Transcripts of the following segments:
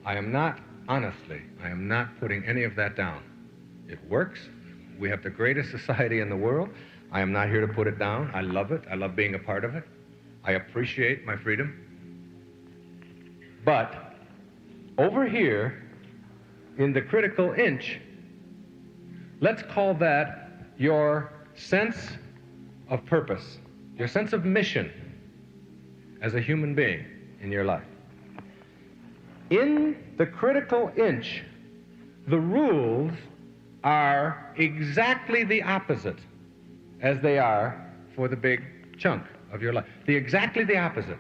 I am not, honestly, I am not putting any of that down. It works. We have the greatest society in the world. I am not here to put it down. I love it. I love being a part of it. I appreciate my freedom. But over here, in the critical inch, let's call that your sense of purpose, your sense of mission as a human being in your life. In the critical inch, the rules are exactly the opposite as they are for the big chunk of your life. Exactly the opposite.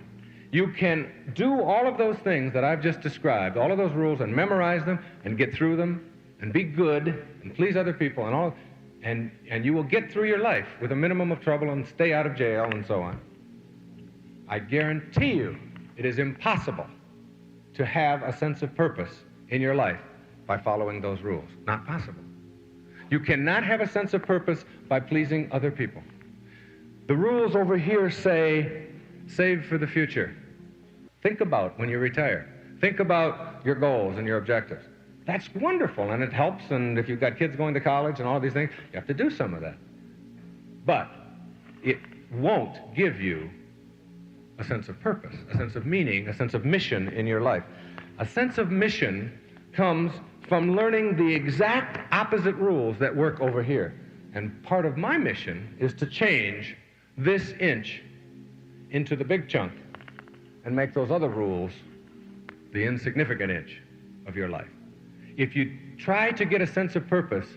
You can do all of those things that I've just described, all of those rules, and memorize them and get through them and be good and please other people and all, and you will get through your life with a minimum of trouble and stay out of jail and so on. I guarantee you it is impossible to have a sense of purpose in your life by following those rules. Not possible. You cannot have a sense of purpose by pleasing other people. The rules over here say, save for the future. Think about when you retire. Think about your goals and your objectives. That's wonderful, and it helps, and if you've got kids going to college and all these things, you have to do some of that. But it won't give you a sense of purpose, a sense of meaning, a sense of mission in your life. A sense of mission comes from learning the exact opposite rules that work over here. And part of my mission is to change this inch into the big chunk and make those other rules the insignificant inch of your life. If you try to get a sense of purpose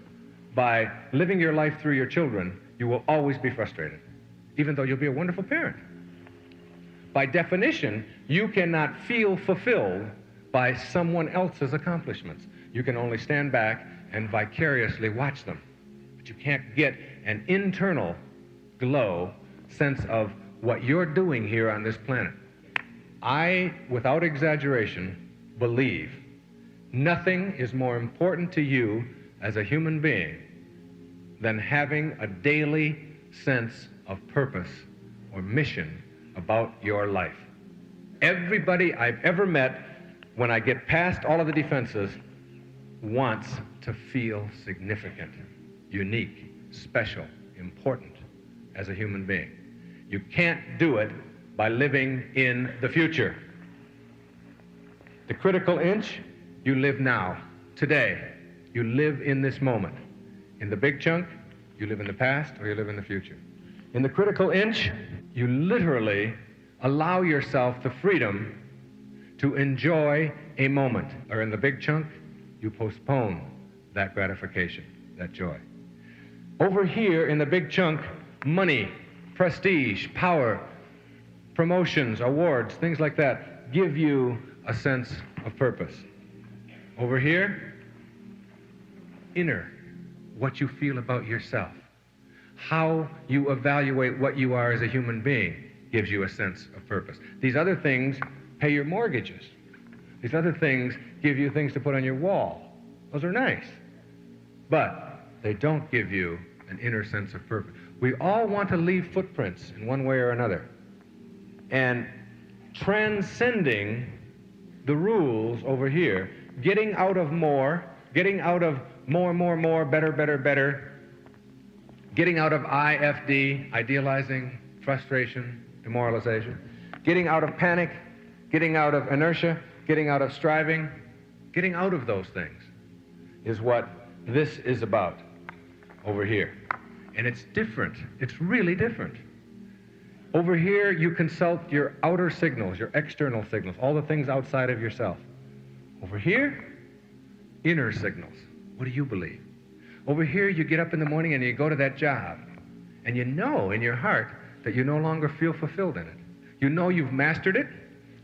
by living your life through your children, you will always be frustrated, even though you'll be a wonderful parent. By definition, you cannot feel fulfilled by someone else's accomplishments. You can only stand back and vicariously watch them. But you can't get an internal glow sense of what you're doing here on this planet. I, without exaggeration, believe nothing is more important to you as a human being than having a daily sense of purpose or mission about your life. Everybody I've ever met, when I get past all of the defenses, wants to feel significant, unique, special, important as a human being. You can't do it by living in the future. The critical inch, you live now, today. You live in this moment. In the big chunk, you live in the past or you live in the future. In the critical inch, you literally allow yourself the freedom to enjoy a moment. Or in the big chunk, you postpone that gratification, that joy. Over here in the big chunk, money, prestige, power, promotions, awards, things like that give you a sense of purpose. Over here, inner, what you feel about yourself. How you evaluate what you are as a human being gives you a sense of purpose. These other things pay your mortgages. These other things give you things to put on your wall. Those are nice. But they don't give you an inner sense of purpose. We all want to leave footprints in one way or another. And transcending the rules over here, getting out of more, getting out of more, better, getting out of IFD, idealizing, frustration, demoralization, getting out of panic, getting out of inertia, getting out of striving, getting out of those things is what this is about over here. And it's different. It's really different. Over here, you consult your outer signals, your external signals, all the things outside of yourself. Over here, inner signals. What do you believe? Over here, you get up in the morning and you go to that job, and you know in your heart that you no longer feel fulfilled in it. You know you've mastered it.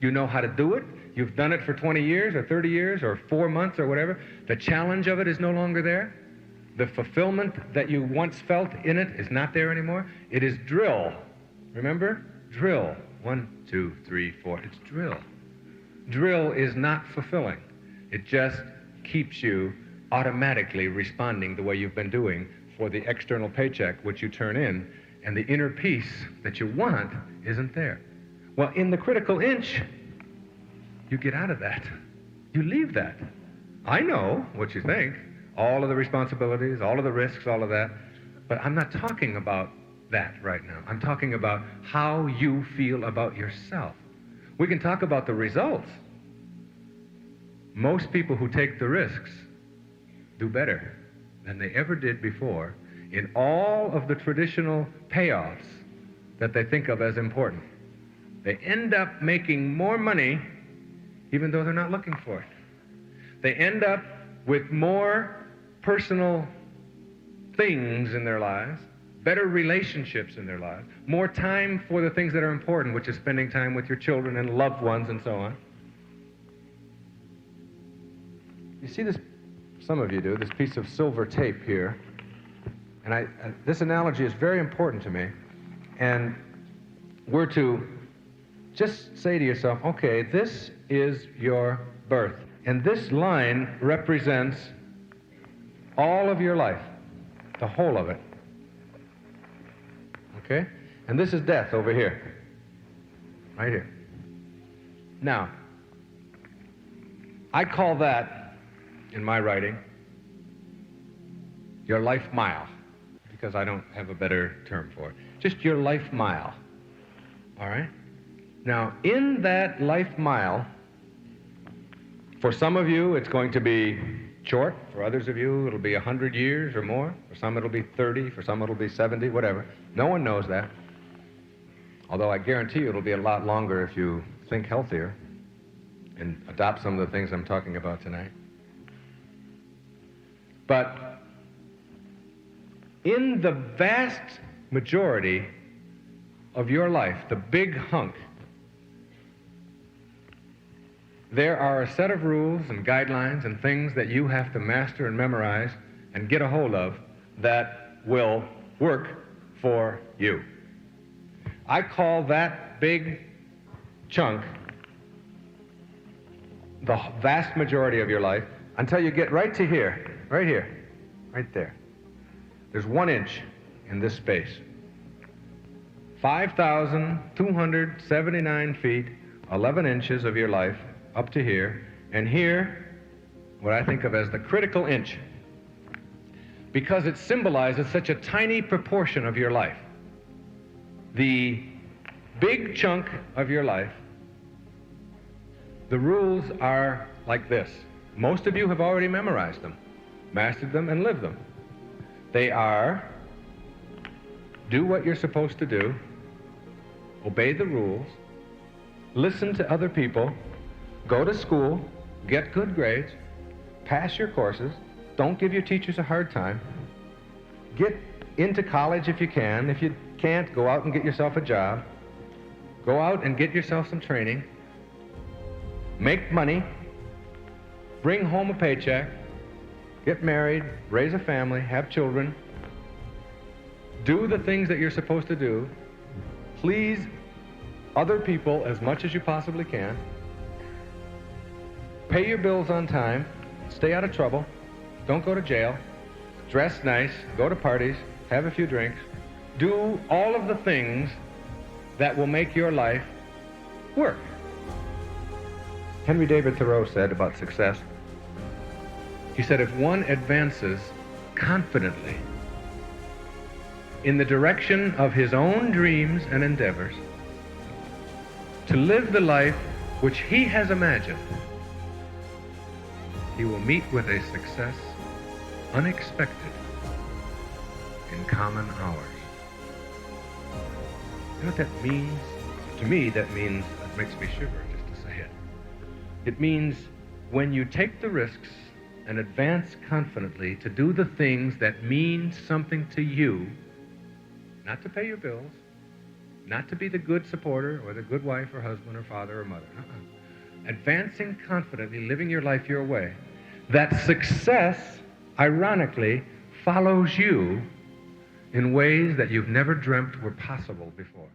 You know how to do it. You've done it for 20 years or 30 years or 4 months or whatever. The challenge of it is no longer there. The fulfillment that you once felt in it is not there anymore. It is drill. Remember? Drill. 1, 2, 3, 4. It's drill. Drill is not fulfilling. It just keeps you automatically responding the way you've been doing for the external paycheck which you turn in, and the inner peace that you want isn't there. Well, in the critical inch, you get out of that. You leave that. I know what you think, all of the responsibilities, all of the risks, all of that, but I'm not talking about that right now. I'm talking about how you feel about yourself. We can talk about the results. Most people who take the risks do better than they ever did before in all of the traditional payoffs that they think of as important. They end up making more money even though they're not looking for it. They end up with more personal things in their lives, better relationships in their lives, more time for the things that are important, which is spending time with your children and loved ones and so on. You see this, some of you do, this piece of silver tape here. And this analogy is very important to me. And we're to just say to yourself, okay, this is your birth. And this line represents all of your life, the whole of it. Okay? And this is death over here. Right here. Now, I call that, in my writing, your life mile, because I don't have a better term for it. Just your life mile. All right? Now, in that life mile, for some of you, it's going to be short. For others of you, it'll be 100 years or more. For some, it'll be 30. For some, it'll be 70, whatever. No one knows that. Although I guarantee you it'll be a lot longer if you think healthier and adopt some of the things I'm talking about tonight. But in the vast majority of your life, the big hunk, there are a set of rules and guidelines and things that you have to master and memorize and get a hold of that will work for you. I call that big chunk the vast majority of your life until you get right to here, right there. There's 1 inch in this space. 5,279 feet, 11 inches of your life up to here, and here, what I think of as the critical inch, because it symbolizes such a tiny proportion of your life. The big chunk of your life, the rules are like this. Most of you have already memorized them, mastered them, and lived them. They are: do what you're supposed to do, obey the rules, listen to other people, go to school, get good grades, pass your courses, don't give your teachers a hard time, get into college if you can. If you can't, go out and get yourself a job, go out and get yourself some training, make money, bring home a paycheck, get married, raise a family, have children, do the things that you're supposed to do, please other people as much as you possibly can, pay your bills on time, stay out of trouble, don't go to jail, dress nice, go to parties, have a few drinks, do all of the things that will make your life work. Henry David Thoreau said about success, he said, if one advances confidently in the direction of his own dreams and endeavors to live the life which he has imagined, he will meet with a success unexpected in common hours. You know what that means? To me, that means, it makes me shiver just to say it. It means when you take the risks and advance confidently to do the things that mean something to you, not to pay your bills, not to be the good supporter or the good wife or husband or father or mother. Advancing confidently, living your life your way, that success, ironically, follows you in ways that you've never dreamt were possible before.